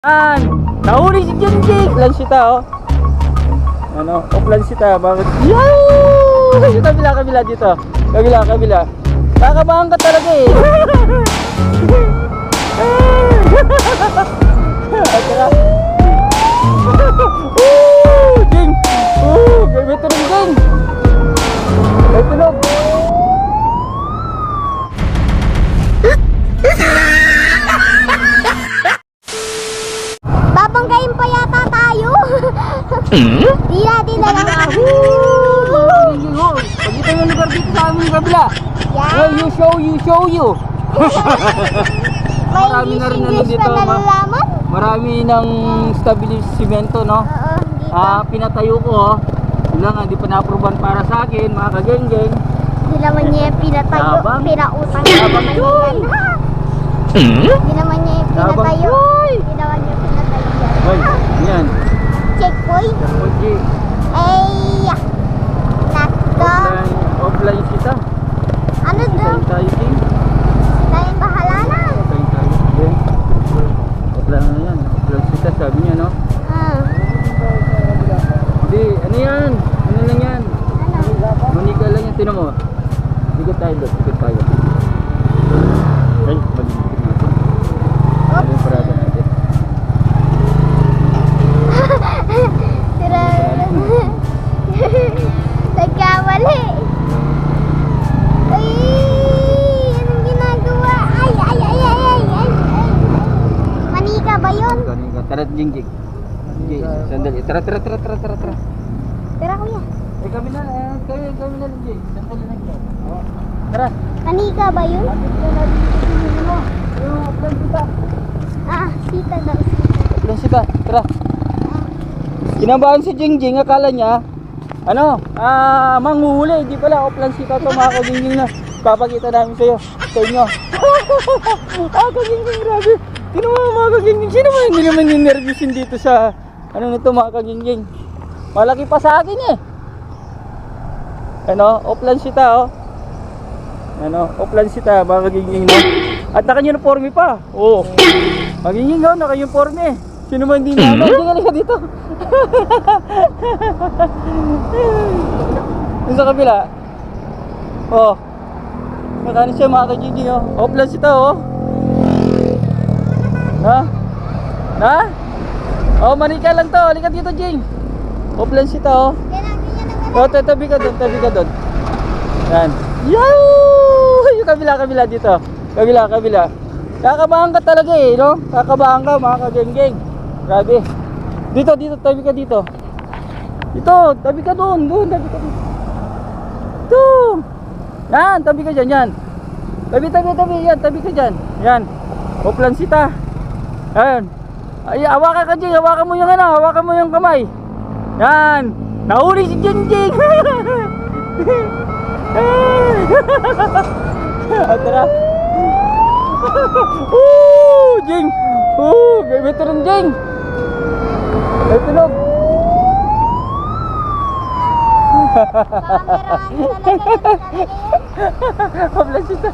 Yan! Nahuli si Jingjing! Lansita oh. Ano? O lansita. Bakit? Yan! Yung kabila dito. Kabila. Kakabahan ka talaga eh. At tara. Jing! May tunog Jing! May tunog! Babanggain pa yata tayo. Di natin na lang. Pagkita yung lugar dito sa aming kabila. Yan. Well, you show you. May Marami na rin ano English dito, pa nalalaman. Marami ng establishmento, no? Oo, dito. Pinatayo ko, oh. Yun lang, hindi pa na-approvean para sa akin, mga kageng-geng. Di naman niya yung pinatayo. Tabang. Pinautang Tabang. naman yan. Di naman niya yung pinatayo. Di naman niya yung pinatayo Hoy, yan. yan. Checkpoint. Oji, Ay, nako. offline kita. Ano daw? Offline tayo, King. Tayong bahala na. Offline tayo. Then, offline na yan. Offline kita, sabi niya, no? Ah, Hindi, ano yan? Ano lang yan? ano? Manika lang yan, tinan mo. Ikot tayo doon, ikot tayo. Ay, malimikit natin. Ano yung parada natin? Tira. Nagkamali. Ay, anong ginagawa? Ay. Manika ba yun? Manika, tara, Jingjing. Sandali, tara. Tira kuya. Kami na lang, Jing. Sandali lang yan. Tara. Manika ba yun? Yung offline kita. Ah, sita daw. Offline kita, tara. Kinabahan si Jingjing, akala niya manghuhuli, di pala offline kita to mga kajingjing na papakita namin sa inyo. Kajingjing, grabe. Sino mga kajingjing? Sino mga hindi naman ninervisin dito sa nito mga kajingjing? Malaki pa sa akin eh. Offline kita oh. Offline kita mga kajingjing no. At naka-uniforme pa. Oh. Kajingjing oh, naka-uniforme. Sino man hindi na hindi ka dito. Yung sa kabila. Oh. Nakano siya mga kajingjing oh. Offline kita oh. Na? Oh, manika lang to. Halika dito, Jing. Offline kita oh. Oh, tabi ka doon. Yan. Yung kabila dito. Kabila. Kakabahan ka talaga eh, no? Kakabahan ka mga kageng-geng. Grabe. Dito, tabi ka dito. Ito, tabi ka doon, tabi ka dito. Ito. Yan, tabi ka dyan, yan. Tabi, yan, tabi ka dyan. Yan. Offline kita. Ayan. Ay, hawakan ka Jing, hawakan mo yung kamay. Yan. Nahuli si Jingjing. Tara. Jing. May tunog Jing. May tunog. Offline kita.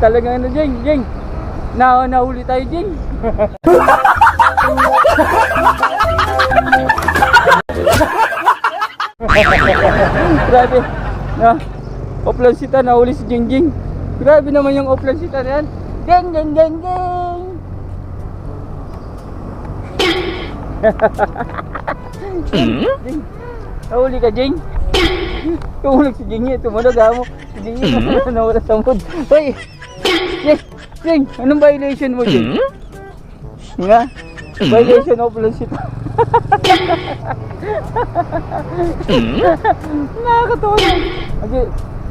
Talagang Jing. Nahuli tayo, Jing. Grabe. Offline sita, nahuli si Jingjing. Grabe naman yung offline sita na yan. Geng. Jing. Nahuli ka, Jing. Tumulog si Jingjing. Tumunog mo. Si Jingjing nawala sa mood. Hoy! Jing, anong violation mo, Jing? Nga? Violation of offline sita. Nakakatawa na. Kasi,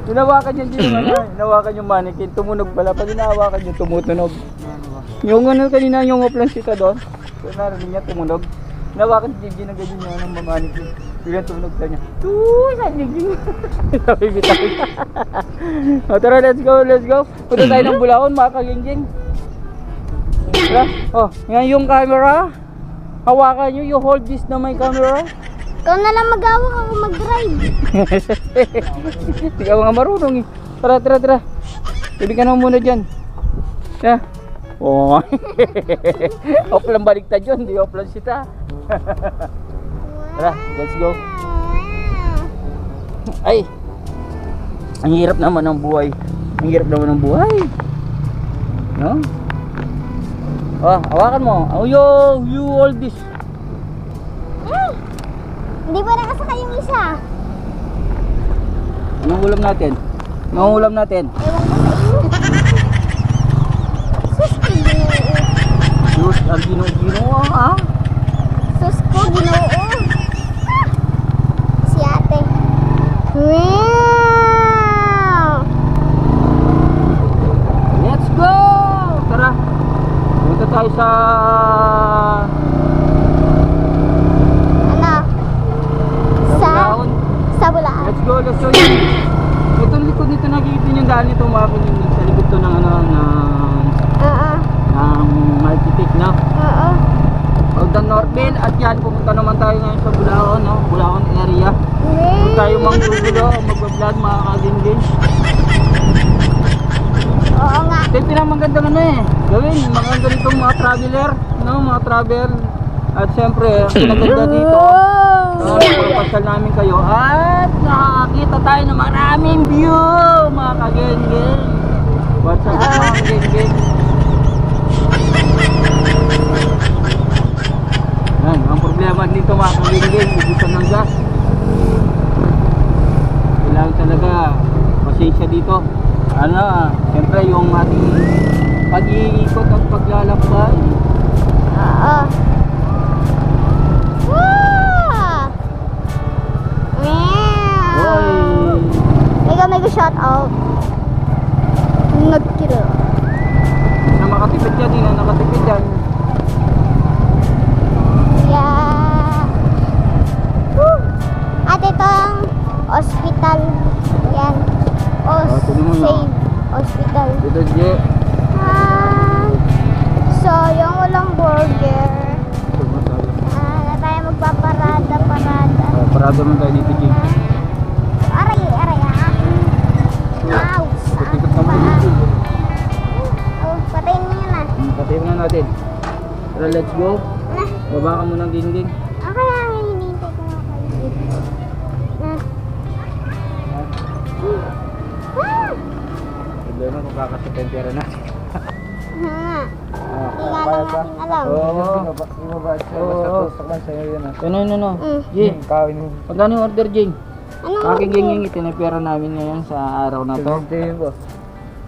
hinawakan yan din hinawakan yung mannequin, tumunog pala. Pag hinawakan yung tumutunog. Yung kanina yung offline sita doon, kung narinig niya tumunog. Hinawakan si Jingjing na ganyan niya ng mannequin. Bigyan tumunog sa niya. Saan Jingjing? Sabi bitaw. O tara, let's go. Punta tayo ng Bulaon, mga kaging-ging. Tara, yan yung camera. Hawakan nyo, you hold this na may camera. Ikaw na lang mag-awak, ako mag-drive. Hindi ka mga marunong eh. Tara. Ibig ka naman muna dyan. Oh. Off lang baliktad yun, di off lang sita. Tara, let's go. Ay, ang hirap naman ng buhay. Ang hirap naman ng buhay. No? Oh, hawakan mo. Oh, you hold this. Hindi pa nakasakay yung isa. Anong ulam natin? Anong ulam natin? Ewan ko sa iyo. Sus ko ginoo. Diyos, ang ginoo ah. Sus ko ginoo. Si ate. Wow! Let's go! Tara. Punta tayo sa Ano? Bulaon. Sa Bulacan. Let's go, let's go. Ito likod nito nakikita niyo yung daan nito mga kunyong sa likod to ng ano Oo. ng architect na. Oo. Pagdan Northville at yan pupunta naman tayo ngayon sa Bulaon, no? Bulaon area. Kung tayo manggugulo o magbablog mga kagingin. Oo nga. Ito yung pinamagandang ano eh. Gawin, mga ganitong mga traveler, no? Mga travel. At syempre, ang pinaganda dito, papasyal namin kayo at nakakita tayo ng maraming view mga kagengeng. What's up mga kagengeng? Yan, ang problema dito mga kagengeng, ubusan ng gas. Kailangan talaga pasensya dito. Ano, syempre yung ating pag-iikot at paglalakbay. Oo. Wow! Hoy! Mega shout out. Nagkilo. Na makatipid yan, di na nakatipid yan. Yeah. Woo! At itong hospital. Yan. tingnan mo na. Save hospital. Dito, Je. So, yung walang burger. Na tayo magpaparada. Parado naman tayo dito, Je. Aray. Mouse. Tikot naman dito. Oh, patayin mo yun ah. Patayin na natin. Tara, let's go. Baba ka muna ng gingging. Okay lang, hinihintay ko nga kayo. Problema kung kakasip yung pera natin. Hindi nga lang natin alam. Ibabad siya. Basta tusok sa'yo yun. Ano. Jing, Kawin mo. magkano yung order, Jing? Anong Aking gingging itinipera namin ngayon sa araw na to. 70 yun ba?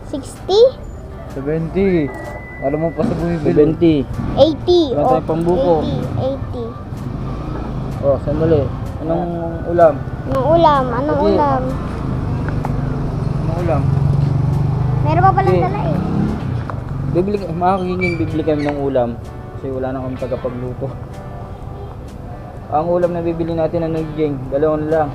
60? 70. Alam mo pa sa bumibili. 70. 80. Wala tayong pambuko. 80. Oh, sandali. Anong ulam? Anong ulam? Anong Sige. ulam? Anong ulam? Meron pa palang Sige. dala eh. Mga kagingin, bibili kami ng ulam. Kasi wala na kami tagapagluto. Ang ulam na bibili natin ano, Jing? Dalawang lang.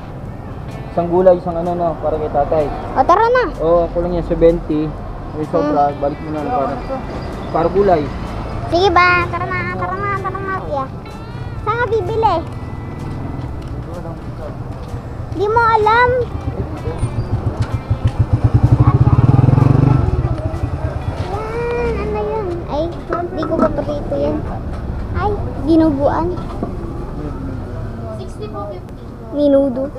Isang gulay, isang ano no, para kay tatay. O tara na. Oo, ako lang yan, 70. May sobra, balik mo na para gulay. Sige ba? Tara na. Kuya. Saan ka bibili? Di mo alam. Yan, ano yun? Ay, di ko paborito yan. Ay, dinuguan. 60 po 50. Minudo.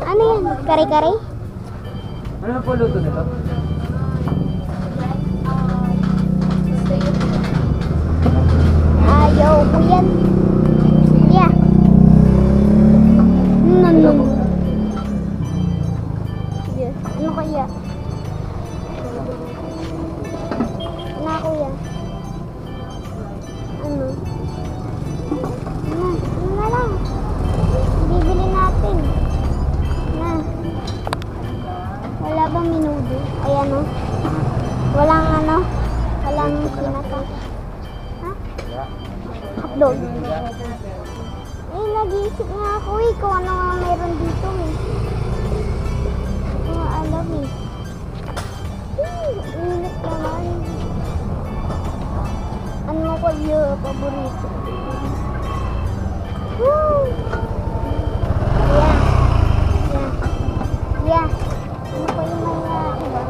Ano yan? Kare-kare? Ano na po luto nito? Ayaw ko yan. Yeah. Yeah. Ano kaya? Ano kuya? Ano? Ano na lang? Bibili natin. Na. Wala bang minudo? Ayan o. Walang ano? Walang sinata. Ha? Hotdog. Eh, nag-iisip nga ako eh kung ano nga meron dito eh. Hindi ko nga alam eh. Init naman. Ano ko yung paborito? Woo! Yeah. Ano ko yung mga iba?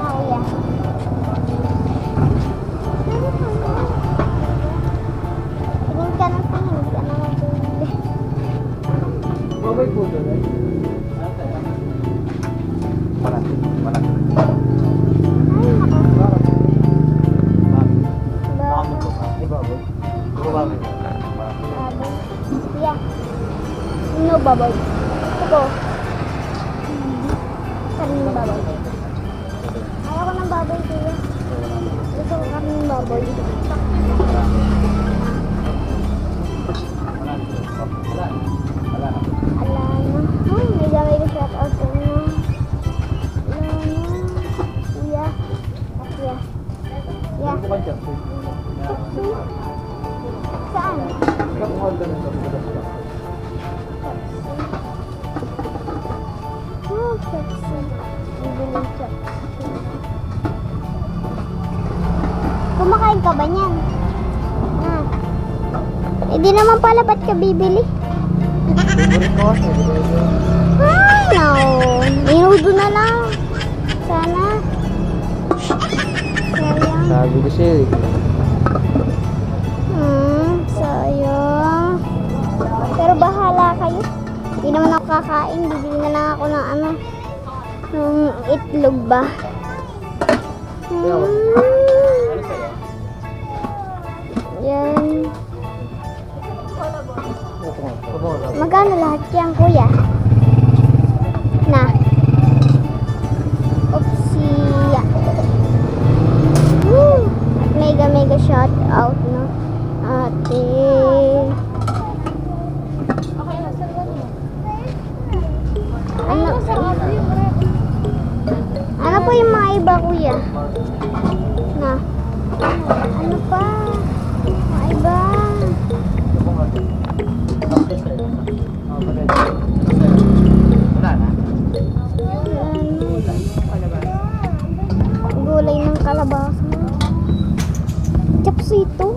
Ah, yeah. baboy. Ito. Karning baboy. Ayaw ko ng baboy, kuya. Gusto ko karning baboy. Wala na. Ala na. Uy, may gamay ko shout out ko na. Ala na. Kuya. Kuya. Kuya. Ano ba dyan? Saan? Ikaw kung order nito. Oh, Pepsi. Bibili Pepsi. Kumakain ka ba niyan? Ah. Eh di naman pala, ba't ka bibili? Favorite ko kasi. Ay, no. Minudo na lang. Sana. Sayang. Sabi ko siya eh. Sayang. Pero bahala kayo. Hindi naman ako kakain. Bibili na lang ako ng ano. Ng itlog ba? Yan. Magkano lahat yan, kuya? Na. Oopsie. Woo! Mega shout out, no? Ate. Ano po yung mga iba, kuya? Na. Ano pa? Mga iba. Wala na. Gulay ng kalabasa. Chapsito.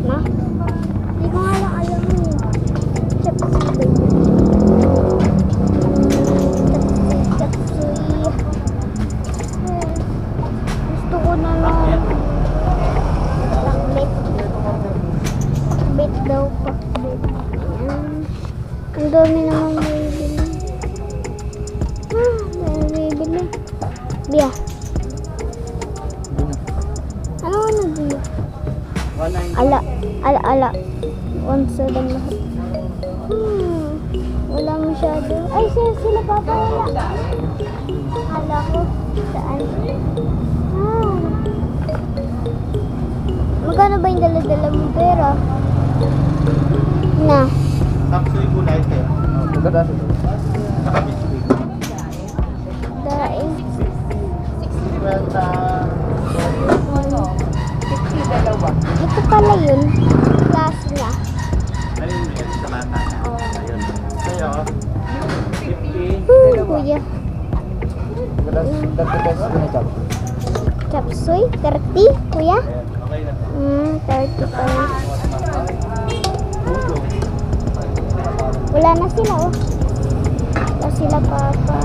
Na? Hindi ko nga lang alam yun. Chapsito. Chapsuy. Gusto ko na lang. Langlit. Bet daw pa. Ang dami naman bibili. Dami bibili. Biya. Ano biya? Ala. 1.7 lahat. Wala masyado. Ay, sila papaya. Hala ko. Saan? Magkano ba yung dala-dala mong pera? Na. Tapsoy ko na ito. Maganda ito. Saka biscuit. Daing. 60 dalawa. Ito pala yun. Klase niya. Ayun yun sa mata. Ayun. Sa'yo, 50. Kuya. Maganda 30 pesos ko na chop. Chapsuy? 30, kuya? Okay na. 30 pala. Wala na sila, oh. Wala sila, papa.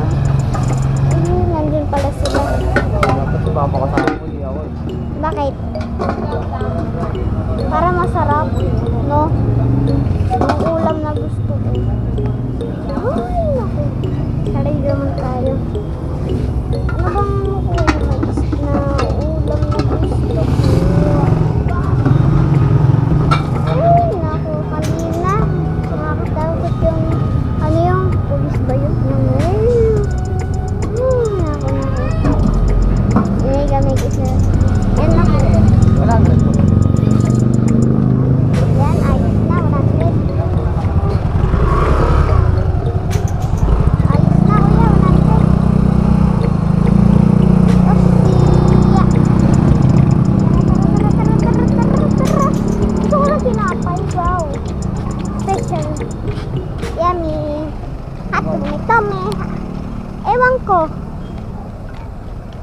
Ayun, nandun pala sila. Dapat sumama ko sa akin ko, di ako eh. Bakit? Para masarap, no? Ang ulam na gusto ko. Ay, naku. Saray naman tayo. Ano bang na ulam na gusto ko? Ay, naku. Kanina, nakakatakot yung, ano yung, pulis ba yun? Naku. Mega isa. Yan naku. 100 po. Yan, ayos na, 100. Ayos na, kuya, 100. Gusto ko na tinapay, wow. Special. Yummy. Tome. Ewan ko.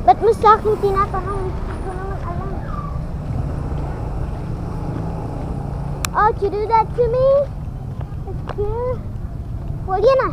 Ba't mo sa akin tinatanong? Hindi ko naman alam. Oh, you do that to me? That's cute. Well, yan na.